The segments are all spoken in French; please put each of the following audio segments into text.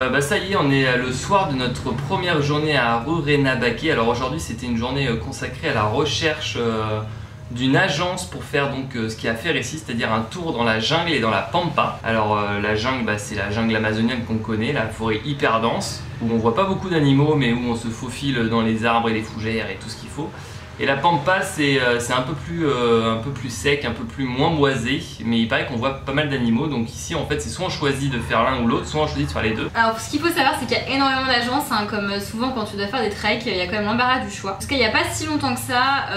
Ça y est, on est le soir de notre première journée à Rurrenabaque. Alors aujourd'hui c'était une journée consacrée à la recherche d'une agence pour faire donc ce qu'il y a à faire ici, c'est-à-dire un tour dans la jungle et dans la pampa. Alors la jungle, c'est la jungle amazonienne qu'on connaît, la forêt hyper dense, où on voit pas beaucoup d'animaux mais où on se faufile dans les arbres et les fougères et tout ce qu'il faut. Et la pampa c'est un peu plus sec, un peu plus moins boisé, mais il paraît qu'on voit pas mal d'animaux. Donc ici en fait c'est soit on choisit de faire l'un ou l'autre, soit on choisit de faire les deux. Alors ce qu'il faut savoir c'est qu'il y a énormément d'agences, comme souvent quand tu dois faire des treks, il y a quand même l'embarras du choix. Parce qu'il n'y a pas si longtemps que ça,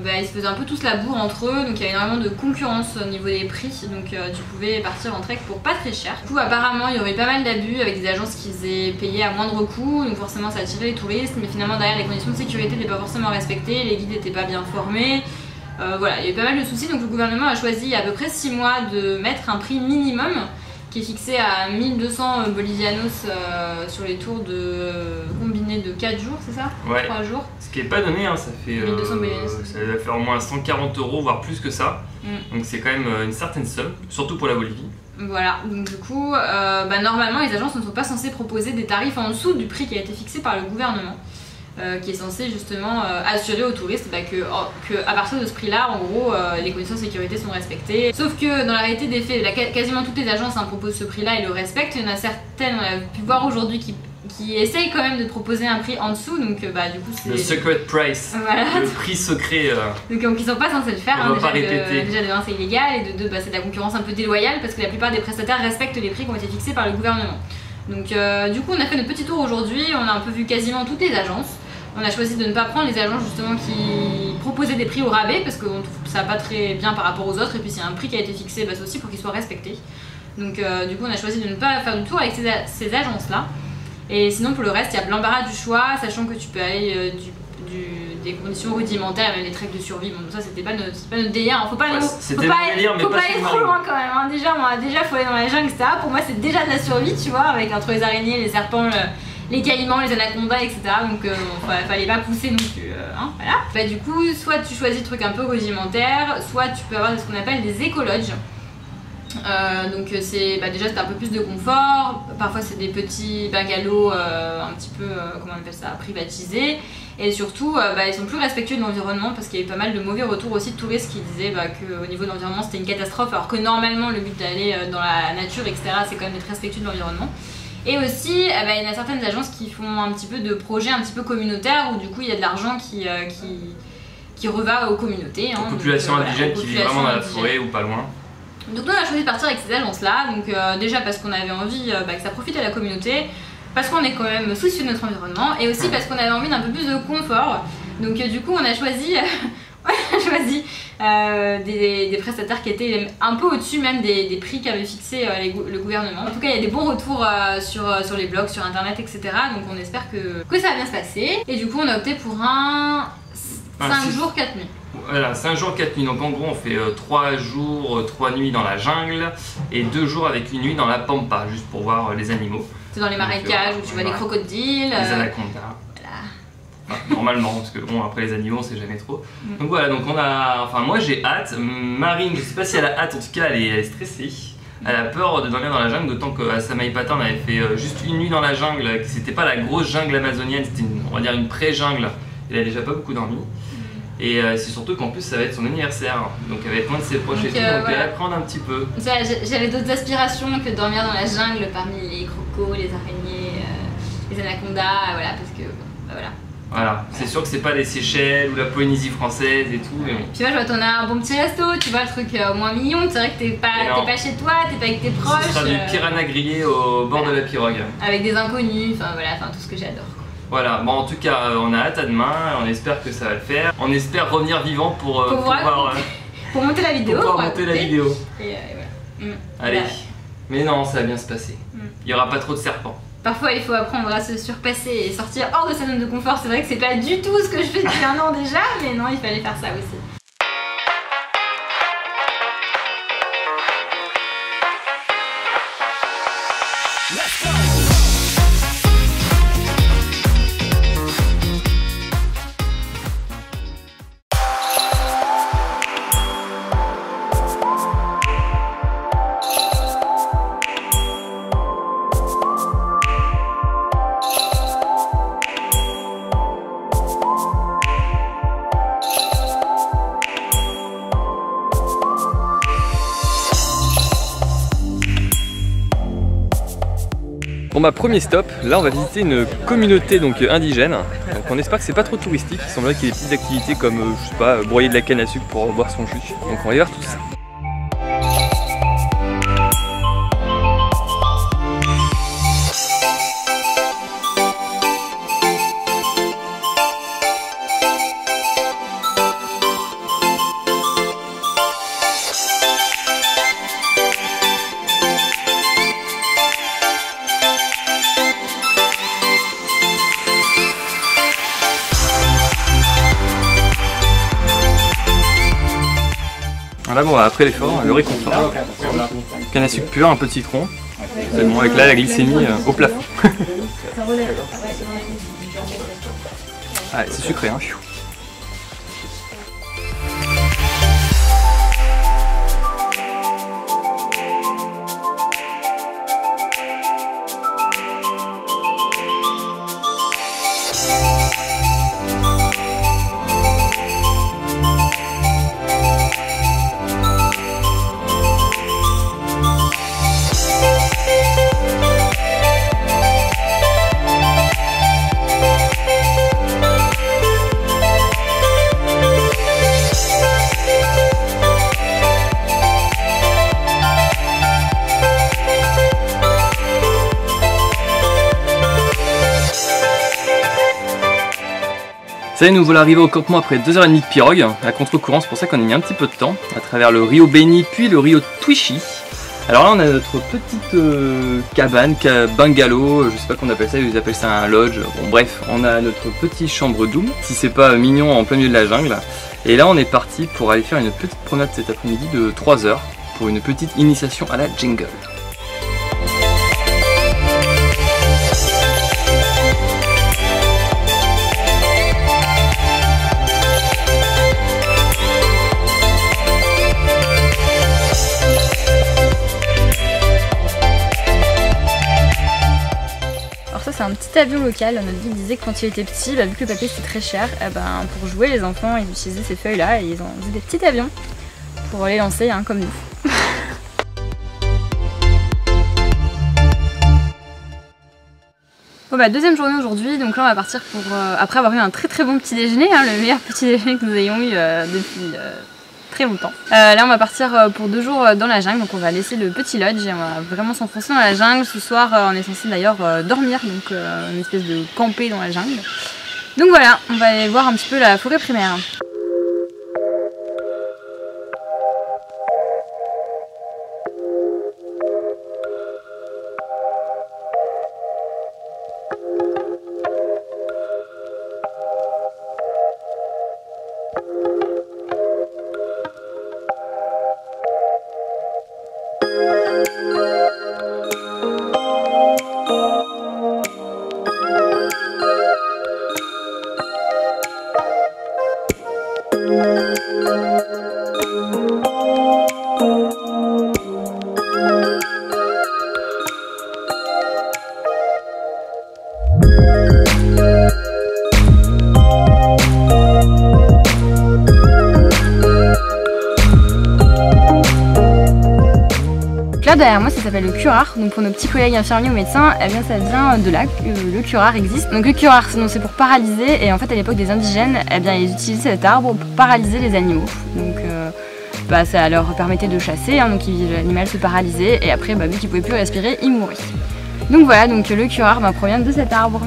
ils se faisaient un peu tous la bourre entre eux, donc il y a énormément de concurrence au niveau des prix, donc tu pouvais partir en trek pour pas très cher. Du coup apparemment il y aurait eu pas mal d'abus avec des agences qui faisaient payer à moindre coût, donc forcément ça attirait les touristes, mais finalement derrière les conditions de sécurité n'étaient pas forcément respectées, les guides n'étaient pas bien formés. Voilà, il y a eu pas mal de soucis, donc le gouvernement a choisi il y a à peu près 6 mois de mettre un prix minimum qui est fixé à 1200 bolivianos sur les tours de combinés de 4 jours, c'est ça? Ouais. 3 jours. Ce qui est pas donné, ça fait 1200 bolivianos. ça va faire au moins 140 €, voire plus que ça. Donc c'est quand même une certaine somme, surtout pour la Bolivie. Voilà, donc du coup, normalement les agences ne sont pas censées proposer des tarifs en dessous du prix qui a été fixé par le gouvernement. Qui est censé justement assurer aux touristes que à partir de ce prix-là, en gros, les conditions de sécurité sont respectées. Sauf que dans la réalité des faits, quasiment toutes les agences proposent ce prix-là et le respectent. Il y en a certaines, on a pu voir aujourd'hui, qui essayent quand même de proposer un prix en dessous. Donc du coup c'est... Le secret price, voilà. Le prix secret. Donc ils sont pas censés le faire. On va pas répéter. Déjà de 1 c'est illégal et de 2 c'est de la concurrence un peu déloyale parce que la plupart des prestataires respectent les prix qui ont été fixés par le gouvernement. Donc du coup on a fait notre petit tour aujourd'hui, on a un peu vu quasiment toutes les agences. On a choisi de ne pas prendre les agences justement qui proposaient des prix au rabais parce qu'on trouve ça pas très bien par rapport aux autres, et puis s'il y a un prix qui a été fixé, c'est aussi pour qu'il soit respecté. Donc du coup on a choisi de ne pas faire du tour avec ces agences là. Et sinon pour le reste il y a l'embarras du choix, sachant que tu peux aller des conditions rudimentaires, même des treks de survie. Bon ça c'était pas notre délire, faut pas aller trop loin quand même. Déjà faut aller dans la jungle, etc. Pour moi c'est déjà de la survie, tu vois, avec entre les araignées, les serpents, les caïmans, les anacondas, etc. Donc fallait pas pousser non plus, voilà. Du coup, soit tu choisis des trucs un peu rudimentaires, soit tu peux avoir ce qu'on appelle des écologes. Donc c'est déjà c'est un peu plus de confort. Parfois c'est des petits bungalows un petit peu, comment on appelle ça, privatisés. Et surtout ils sont plus respectueux de l'environnement parce qu'il y a eu pas mal de mauvais retours aussi de touristes qui disaient qu'au niveau de l'environnement c'était une catastrophe, alors que normalement le but d'aller dans la nature, etc. c'est quand même d'être respectueux de l'environnement. Et aussi, il y en a certaines agences qui font un petit peu de projets un petit peu communautaires où du coup il y a de l'argent qui reva aux communautés. Aux populations indigènes qui vivent vraiment dans la forêt ou pas loin. Donc nous on a choisi de partir avec ces agences-là, donc déjà parce qu'on avait envie que ça profite à la communauté, parce qu'on est quand même soucieux de notre environnement, et aussi parce qu'on avait envie d'un peu plus de confort. Donc du coup on a choisi... des prestataires qui étaient un peu au-dessus même des prix qu'avait fixé le gouvernement. En tout cas il y a des bons retours sur les blogs, sur internet, etc. Donc on espère que ça va bien se passer. Et du coup on a opté pour un 5 jours 4 nuits. Voilà, 5 jours 4 nuits. Donc en gros on fait 3 jours 3 nuits dans la jungle et 2 jours avec une nuit dans la pampa, juste pour voir les animaux. C'est dans les marécages où tu vois les crocodiles, les anacondas. Normalement, parce que bon, après les animaux, c'est jamais trop. Donc voilà, donc moi j'ai hâte. Marine, je sais pas si elle a hâte, en tout cas elle est stressée. Elle a peur de dormir dans la jungle, d'autant qu'à Samaipata on avait fait juste une nuit dans la jungle, que c'était pas la grosse jungle amazonienne, c'était on va dire une pré-jungle. Elle a déjà pas beaucoup dormi. Et c'est surtout qu'en plus ça va être son anniversaire, donc elle va être loin de ses proches et tout, donc elle apprendre un petit peu. J'avais d'autres aspirations que de dormir dans la jungle parmi les crocos, les araignées, les anacondas, voilà, parce que voilà. Voilà, c'est sûr que c'est pas les Seychelles ou la Polynésie française et tout. Mais bon. Tu vois, je vois, t'en as un bon petit resto, tu vois, le truc au moins mignon, c'est vrai que t'es pas chez toi, t'es pas avec tes proches. Ce sera du piranha grillé au bord de la pirogue. Avec des inconnus, tout ce que j'adore. Voilà, bon en tout cas on a hâte à demain, on espère que ça va le faire. On espère revenir vivant pour monter la vidéo. Pour monter la vidéo. Et voilà. Allez, mais non, ça va bien se passer. Il y aura pas trop de serpents. Parfois il faut apprendre à se surpasser et sortir hors de sa zone de confort. C'est vrai que c'est pas du tout ce que je fais depuis 1 an déjà, mais non, il fallait faire ça aussi. Let's go. Bon bah premier stop, là on va visiter une communauté donc indigène. Donc on espère que c'est pas trop touristique, il semblerait qu'il y ait des petites activités comme je sais pas, broyer de la canne à sucre pour boire son jus. Donc on va y voir tout ça. Là bon après l'effort, le réconfort, canne à sucre pur, un peu de citron, c'est bon avec là la glycémie au plafond. Ah, c'est sucré hein. Ça y est, nous voilà arrivés au campement après 2h30 de pirogue, à contre-courant, c'est pour ça qu'on a mis un petit peu de temps, à travers le Rio Beni puis le Rio Twishi. Alors là on a notre petite cabane, bungalow, je sais pas qu'on appelle ça, ils appellent ça un lodge, bon bref, on a notre petite chambre double, si c'est pas mignon en plein milieu de la jungle. Et là on est parti pour aller faire une petite promenade cet après-midi de 3 heures, pour une petite initiation à la jungle. C'est un petit avion local, notre guide disait que quand il était petit, vu que le papier c'était très cher, pour jouer les enfants ils utilisaient ces feuilles là et ils ont des petits avions pour les lancer comme nous. Bon deuxième journée aujourd'hui, donc là on va partir pour, après avoir eu un très bon petit déjeuner, le meilleur petit déjeuner que nous ayons eu depuis très longtemps. Là on va partir pour 2 jours dans la jungle, donc on va laisser le petit lodge et on va vraiment s'enfoncer dans la jungle. Ce soir on est censé d'ailleurs dormir, donc une espèce de camper dans la jungle. Donc voilà, on va aller voir un petit peu la forêt primaire. Là derrière moi ça s'appelle le curare, donc pour nos petits collègues infirmiers ou médecins, eh bien ça vient de là que le curare existe. Donc le curare c'est pour paralyser, et en fait à l'époque des indigènes, eh bien ils utilisaient cet arbre pour paralyser les animaux. Donc ça leur permettait de chasser, donc l'animal se paralysait et après vu qu'il pouvait plus respirer, il mourait. Donc voilà, donc le curare provient de cet arbre.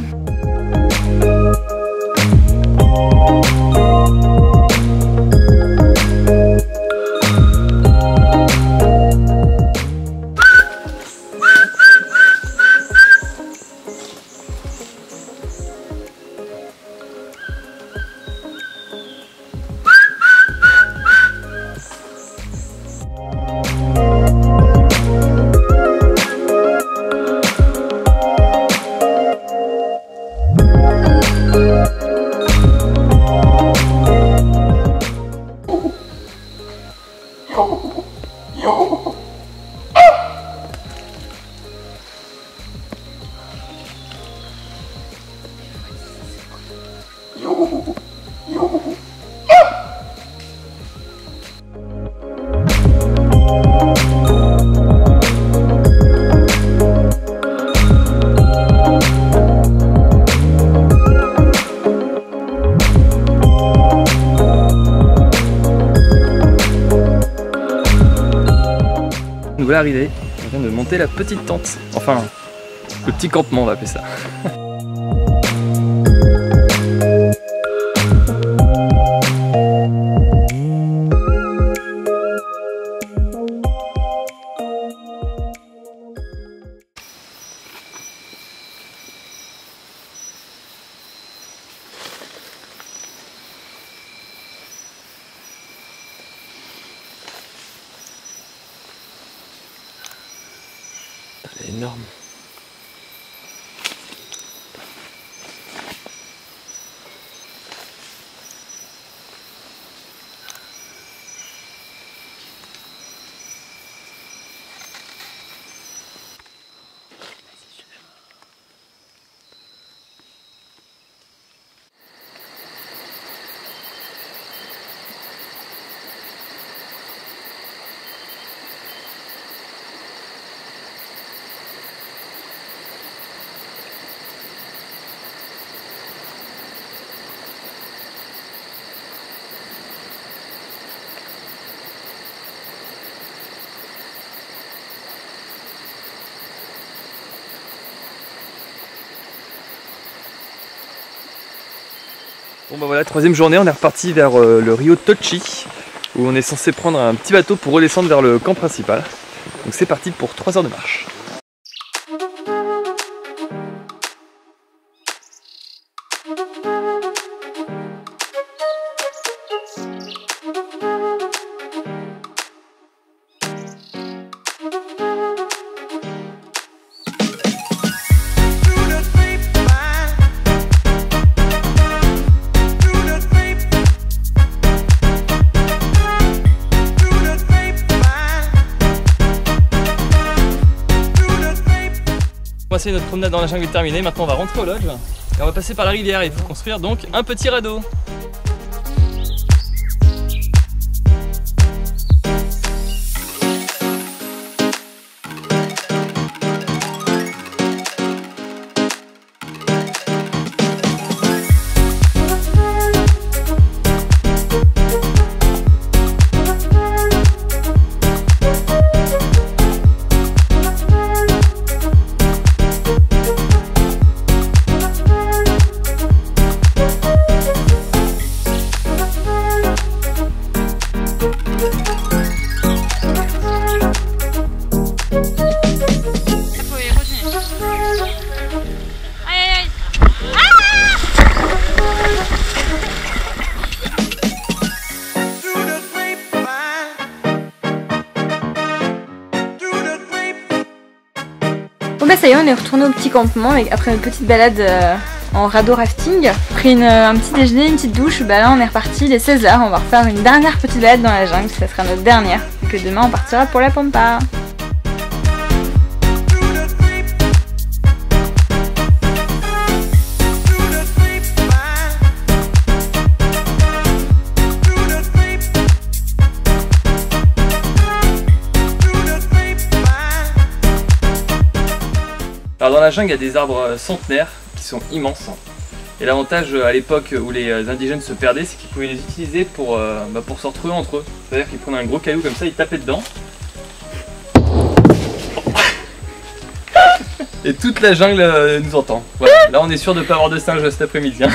voilà arrivé. On vient de monter la petite tente. Enfin, le petit campement on va appeler ça. Elle est énorme. Bon bah voilà, troisième journée, on est reparti vers le Rio Tochi, où on est censé prendre un petit bateau pour redescendre vers le camp principal. Donc c'est parti pour 3 heures de marche. C'est notre promenade dans la jungle est terminée, maintenant on va rentrer au lodge et on va passer par la rivière et il faut construire donc un petit radeau. Bon bah ça y est, on est retourné au petit campement après une petite balade en radeau rafting. Pris un petit déjeuner, une petite douche, bah là on est reparti, il est 16 h, on va refaire une dernière petite balade dans la jungle, ça sera notre dernière. Et que demain on partira pour la Pampa. Alors dans la jungle il y a des arbres centenaires qui sont immenses. Et l'avantage à l'époque où les indigènes se perdaient, c'est qu'ils pouvaient les utiliser pour se retrouver entre eux. C'est-à-dire qu'ils prenaient un gros caillou comme ça, ils tapaient dedans. Et toute la jungle nous entend. Voilà. Là on est sûr de ne pas avoir de singe cet après-midi. Hein.